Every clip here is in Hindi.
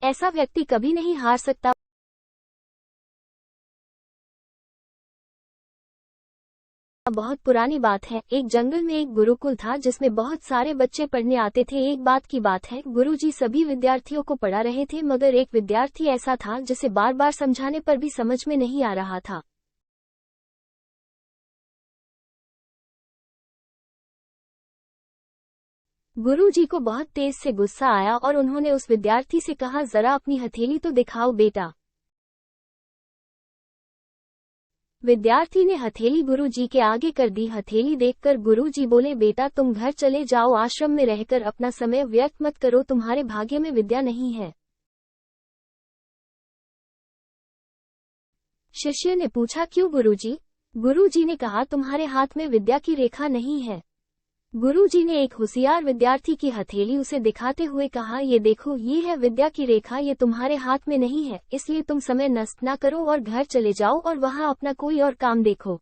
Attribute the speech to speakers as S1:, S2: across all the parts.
S1: ऐसा व्यक्ति कभी नहीं हार सकता। बहुत पुरानी बात है। एक जंगल में एक गुरुकुल था जिसमें बहुत सारे बच्चे पढ़ने आते थे। एक बात की बात है, गुरुजी सभी विद्यार्थियों को पढ़ा रहे थे, मगर एक विद्यार्थी ऐसा था जिसे बार बार समझाने पर भी समझ में नहीं आ रहा था। गुरुजी को बहुत तेज से गुस्सा आया और उन्होंने उस विद्यार्थी से कहा, जरा अपनी हथेली तो दिखाओ बेटा। विद्यार्थी ने हथेली गुरुजी के आगे कर दी। हथेली देखकर गुरुजी बोले, बेटा तुम घर चले जाओ, आश्रम में रहकर अपना समय व्यर्थ मत करो, तुम्हारे भाग्य में विद्या नहीं है। शिष्य ने पूछा, क्यों गुरुजी? गुरुजी ने कहा, तुम्हारे हाथ में विद्या की रेखा नहीं है। गुरुजी ने एक होशियार विद्यार्थी की हथेली उसे दिखाते हुए कहा, ये देखो, ये है विद्या की रेखा, ये तुम्हारे हाथ में नहीं है, इसलिए तुम समय नष्ट ना करो और घर चले जाओ और वहां अपना कोई और काम देखो।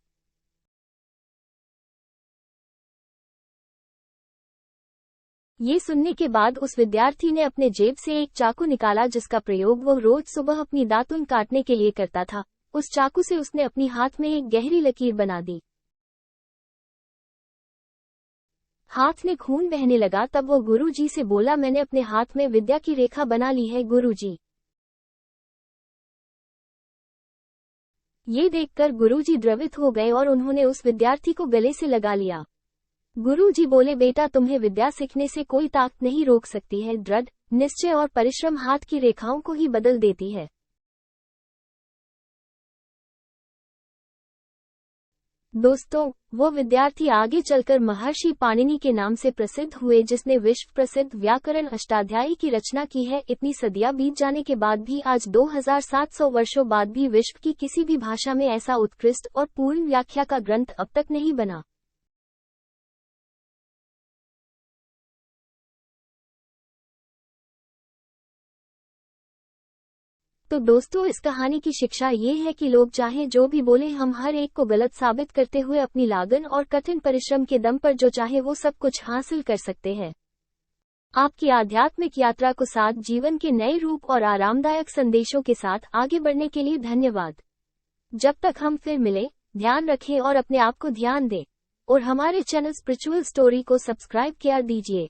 S1: ये सुनने के बाद उस विद्यार्थी ने अपने जेब से एक चाकू निकाला जिसका प्रयोग वह रोज सुबह अपनी दातुन काटने के लिए करता था। उस चाकू से उसने अपनी हाथ में एक गहरी लकीर बना दी। हाथ में खून बहने लगा। तब वो गुरुजी से बोला, मैंने अपने हाथ में विद्या की रेखा बना ली है गुरुजी। ये देखकर गुरुजी द्रवित हो गए और उन्होंने उस विद्यार्थी को गले से लगा लिया। गुरुजी बोले, बेटा तुम्हें विद्या सीखने से कोई ताकत नहीं रोक सकती है। दृढ़ निश्चय और परिश्रम हाथ की रेखाओं को ही बदल देती है। दोस्तों, वो विद्यार्थी आगे चलकर महर्षि पाणिनि के नाम से प्रसिद्ध हुए, जिसने विश्व प्रसिद्ध व्याकरण अष्टाध्यायी की रचना की है। इतनी सदियां बीत जाने के बाद भी आज 2700 वर्षों बाद भी विश्व की किसी भी भाषा में ऐसा उत्कृष्ट और पूर्ण व्याख्या का ग्रंथ अब तक नहीं बना। तो दोस्तों, इस कहानी की शिक्षा ये है कि लोग चाहे जो भी बोले, हम हर एक को गलत साबित करते हुए अपनी लगन और कठिन परिश्रम के दम पर जो चाहे वो सब कुछ हासिल कर सकते हैं। आपकी आध्यात्मिक यात्रा को साथ जीवन के नए रूप और आरामदायक संदेशों के साथ आगे बढ़ने के लिए धन्यवाद। जब तक हम फिर मिले, ध्यान रखें और अपने आप को ध्यान दें, और हमारे चैनल स्पिरिचुअल स्टोरी को सब्सक्राइब किया दीजिए।